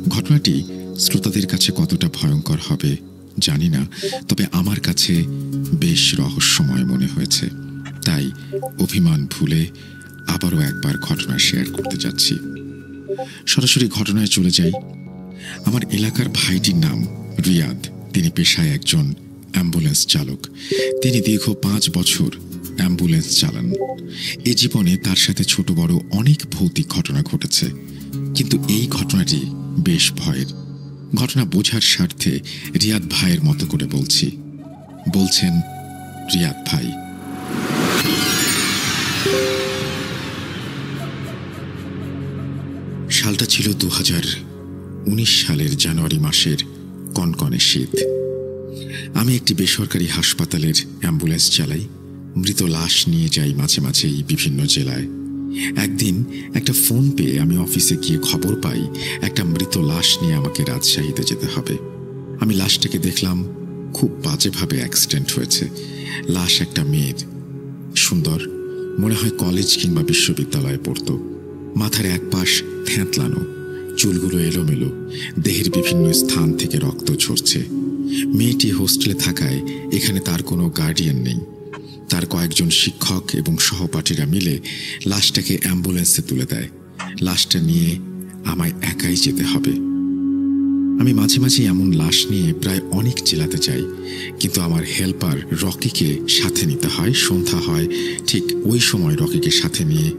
ঘটনাটি শ্রোতাদের কাছে কতটা ভয়ঙ্কর হবে জানি না, তবে আমার কাছে বেশ রহস্যময় মনে হয়েছে। তাই অভিমান ভুলে আবারও একবার ঘটনা শেয়ার করতে যাচ্ছি। সরাসরি ঘটনায় চলে যাই। আমার এলাকার ভাইটির নাম রিয়াদ। তিনি পেশায় একজন অ্যাম্বুলেন্স চালক। তিনি দীর্ঘ 5 বছর অ্যাম্বুলেন্স চালান। এ জীবনে তার সাথে ছোট বড় অনেক ভৌতিক ঘটনা ঘটেছে, কিন্তু এই ঘটনাটি বেশ ভয়ের। ঘটনা বোঝার স্বার্থে রিয়াদ ভাইয়ের মতো করে বলছেন রিয়াদ ভাই। সালটা ছিল 2019 সালের জানুয়ারি মাসের কনকনে শীত। আমি একটি বেসরকারি হাসপাতালের অ্যাম্বুলেন্স চালাই। মৃত লাশ নিয়ে যাই মাঝে মাঝেই বিভিন্ন জেলায়। একদিন একটা ফোন পেয়ে আমি অফিসে গিয়ে খবর পাই একটা মৃত লাশ নিয়ে আমাকে রাজশাহীতে যেতে হবে। আমি লাশটাকে দেখলাম, খুব বাজেভাবে অ্যাক্সিডেন্ট হয়েছে। লাশ একটা মেয়ের, সুন্দর, মনে হয় কলেজ কিংবা বিশ্ববিদ্যালয়ে পড়তো। মাথার এক পাশ থ্যাঁতলানো, চুলগুলো এলোমেলো, দেহের বিভিন্ন স্থান থেকে রক্ত ঝরছে। মেয়েটি হোস্টেলে থাকায় এখানে তার কোনো গার্ডিয়ান নেই। তার কয়েকজন শিক্ষক এবং সহপাঠীরা মিলে লাশটাকে অ্যাম্বুলেন্সে তুলে দেয়। লাশটা নিয়ে আমায় একাই যেতে হবে। আমি মাঝে মাঝে এমন লাশ নিয়ে প্রায় অনেক জেলাতে যাই, কিন্তু আমার হেল্পার রকিকে সাথে নিতে হয়। সন্ধ্যা হয়, ঠিক ওই সময় রকিকে সাথে নিয়ে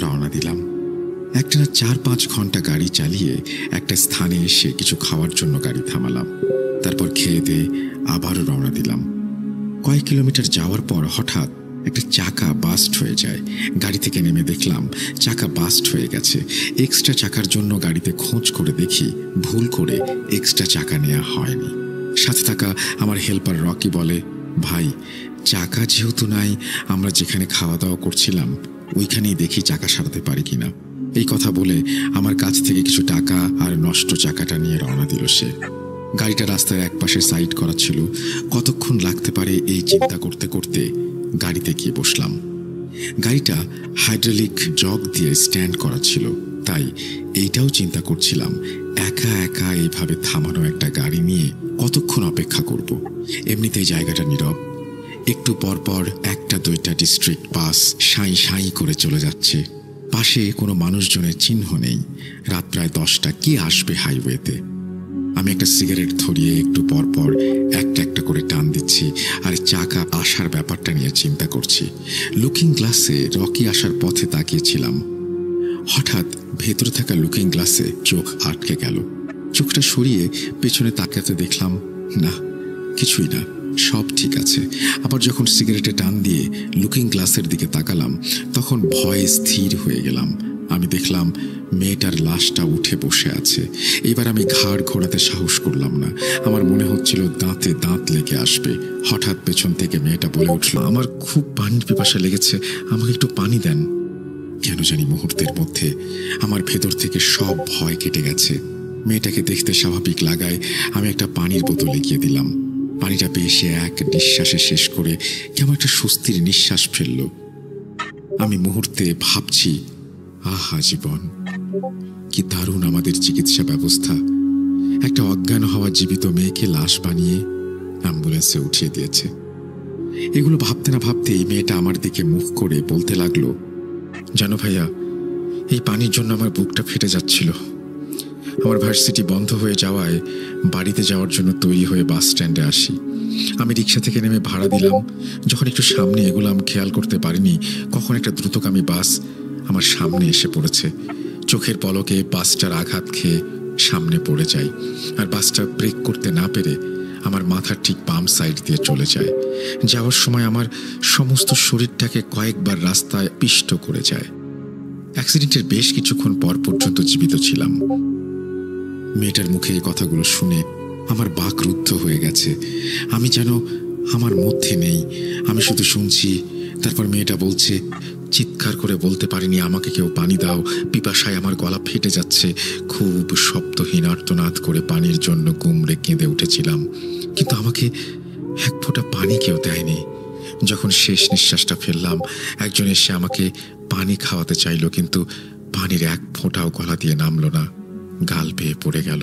রওনা দিলাম। একটানা 4-5 ঘন্টা গাড়ি চালিয়ে একটা স্থানে এসে কিছু খাওয়ার জন্য গাড়ি থামালাম। তারপর খেয়ে দিয়ে আবারও রওনা দিলাম। কয়েক কিলোমিটার যাওয়ার পর হঠাৎ একটা চাকা বাস্ট হয়ে যায়। গাড়ি থেকে নেমে দেখলাম চাকা বাস্ট হয়ে গেছে। এক্সট্রা চাকার জন্য গাড়িতে খোঁজ করে দেখি ভুল করে এক্সট্রা চাকা নেওয়া হয়নি। সাথে থাকা আমার হেল্পার রকি বলে, ভাই, চাকা যেহেতু নাই, আমরা যেখানে খাওয়া দাওয়া করছিলাম ওইখানেই দেখি চাকা সারাতে পারি কিনা। এই কথা বলে আমার কাছ থেকে কিছু টাকা আর নষ্ট চাকাটা নিয়ে রওনা দিল সে। গাড়িটা রাস্তায় একপাশে সাইড করা ছিল। কতক্ষণ লাগতে পারে এই চিন্তা করতে করতে গাড়িতে গিয়ে বসলাম। গাড়িটা হাইড্রোলিক জগ দিয়ে স্ট্যান্ড করা ছিল, তাই এইটাও চিন্তা করছিলাম একা একা এইভাবে থামানো একটা গাড়ি নিয়ে কতক্ষণ অপেক্ষা করব। এমনিতেই জায়গাটা নীরব। একটু পরপর 1-2টা ডিস্ট্রিক্ট বাস সাঁই সাঁই করে চলে যাচ্ছে। পাশে কোনো মানুষজনের চিহ্ন নেই। রাত প্রায় 10টা। কে আসবে হাইওয়েতে? আমি একটা সিগারেট ধরিয়ে একটু পরপর একটা একটা করে টান দিচ্ছি আর চাকা আসার ব্যাপারটা নিয়ে চিন্তা করছি। লুকিং গ্লাসে রকি আসার পথে তাকিয়েছিলাম। হঠাৎ ভেতরে থাকা লুকিং গ্লাসে চোখ আটকে গেল। চোখটা সরিয়ে পেছনে তাকাতে দেখলাম না, কিছুই না, সব ঠিক আছে। আবার যখন সিগারেটে টান দিয়ে লুকিং গ্লাসের দিকে তাকালাম তখন ভয়ে স্থির হয়ে গেলাম। আমি দেখলাম মেয়েটার লাশটা উঠে বসে আছে। এবার আমি ঘাড় ঘোরাতে সাহস করলাম না। আমার মনে হচ্ছিল দাঁতে দাঁত লেগে আসবে। হঠাৎ পেছন থেকে মেয়েটা বলে উঠল, আমার খুব পানির পিপাসা লেগেছে, আমাকে একটু পানি দেন। কেন জানি মুহূর্তের মধ্যে আমার ভেতর থেকে সব ভয় কেটে গেছে। মেয়েটাকে দেখতে স্বাভাবিক লাগায় আমি একটা পানির বোতল এগিয়ে দিলাম। পানিটা পেয়ে সে এক নিঃশ্বাসে শেষ করে কেমন একটা স্বস্তির নিঃশ্বাস ফেলল। আমি মুহূর্তে ভাবছি, আহা জীবন, কি দারুণ আমাদের চিকিৎসা ব্যবস্থা। একটা অজ্ঞান হওয়া জীবিত মেয়েকে লাশ বানিয়ে অ্যাম্বুলেন্সে উঠিয়ে দিয়েছে। এগুলো ভাবতে না ভাবতেই মেয়েটা আমার দিকে মুখ করে বলতে লাগলো, জানো ভাইয়া, এই পানির জন্য আমার বুকটা ফেটে যাচ্ছিল। আমার ভার্সিটি বন্ধ হয়ে যাওয়ায় বাড়িতে যাওয়ার জন্য তৈরি হয়ে বাস স্ট্যান্ডে আসি। আমি রিক্সা থেকে নেমে ভাড়া দিলাম। যখন একটু সামনে এগোলাম খেয়াল করতে পারিনি কখন একটা দ্রুতগামী বাস আমার সামনে এসে পড়েছে। চোখের পলকে বাসটার আঘাত খেয়ে সামনে পড়ে যাই আর বাসটা ব্রেক করতে না পেরে আমার মাথার ঠিক বাম সাইড দিয়ে চলে যায়। যাওয়ার সময় আমার সমস্ত শরীরটাকে কয়েকবার রাস্তায় পিষ্ট করে যায়। অ্যাক্সিডেন্টের বেশ কিছুক্ষণ পর পর্যন্ত জীবিত ছিলাম। মেয়েটার মুখে এই কথাগুলো শুনে আমার বাক রুদ্ধ হয়ে গেছে। আমি যেন আমার মধ্যে নেই, আমি শুধু শুনছি। তারপর মেয়েটা বলছে, চিৎকার করে বলতে পারিনি, আমাকে কেউ পানি দাও, পিপাসায় আমার গলা ফেটে যাচ্ছে। খুব শব্দহীন আর্তনাদ করে পানির জন্য গুমড়ে কেঁদে উঠেছিলাম, কিন্তু আমাকে এক ফোঁটা পানি কেউ দেয়নি। যখন শেষ নিঃশ্বাসটা ফেললাম একজন এসে আমাকে পানি খাওয়াতে চাইল, কিন্তু পানির এক ফোঁটাও গলা দিয়ে নামলো না, গাল পেয়ে পড়ে গেল।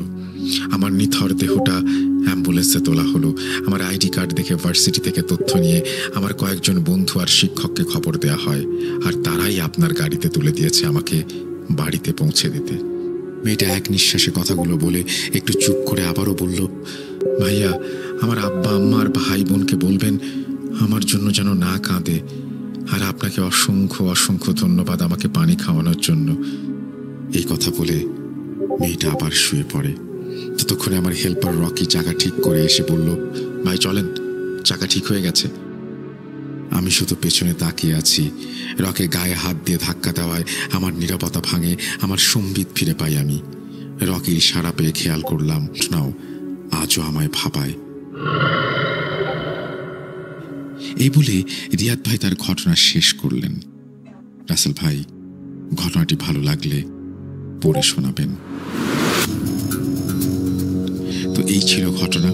আমার নিথর দেহটা অ্যাম্বুলেন্সে তোলা হলো। আমার আইডি কার্ড দেখে ভার্সিটি থেকে তথ্য নিয়ে আমার কয়েকজন বন্ধু আর শিক্ষককে খবর দেয়া হয়, আর তারাই আপনার গাড়িতে তুলে দিয়েছে আমাকে বাড়িতে পৌঁছে দিতে। মেয়েটা এক নিঃশ্বাসে কথাগুলো বলে একটু চুপ করে আবারও বলল, ভাইয়া, আমার আব্বা আম্মা আর ভাই বোনকে বলবেন আমার জন্য যেন না কাঁদে, আর আপনাকে অসংখ্য অসংখ্য ধন্যবাদ আমাকে পানি খাওয়ানোর জন্য। এই কথা বলে মেয়েটা আবার শুয়ে পড়ে। ততক্ষণে আমার হেল্পার রকি চাকা ঠিক করে এসে বলল, ভাই চলেন, চাকা ঠিক হয়ে গেছে। আমি শুধু পেছনে তাকিয়ে আছি। রকে গায়ে হাত দিয়ে ধাক্কা দেওয়ায় আমার নীরবতা ভাঙে, আমার সম্বিত ফিরে পাই আমি। রকির ইশারা পেয়ে খেয়াল করলাম নাও আজও আমায় ভাবায়। এই বলে রিয়াদ ভাই তার ঘটনা শেষ করলেন। রাসেল ভাই, ঘটনাটি ভালো লাগলে পড়ে শোনাবেন। তো এই ছিল ঘটনা,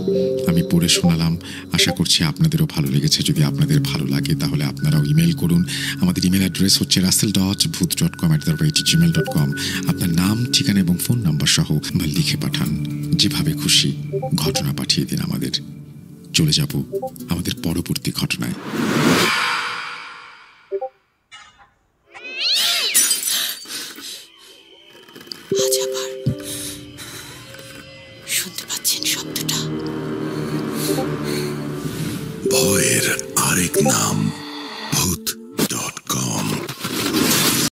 আমি পড়ে শোনালাম। আশা করছি আপনাদেরও ভালো লেগেছে। যদি আপনাদের ভালো লাগে তাহলে আপনারাও ইমেল করুন। আমাদের ইমেল অ্যাড্রেস হচ্ছে russell.booth.com@gmail.com। আপনার নাম, ঠিকানা এবং ফোন নাম্বার সহ লিখে পাঠান। যেভাবে খুশি ঘটনা পাঠিয়ে দিন আমাদের। চলে যাব আমাদের পরবর্তী ঘটনায়। শুনতে পাচ্ছেন শব্দটা? ভয়ের আরেক নাম।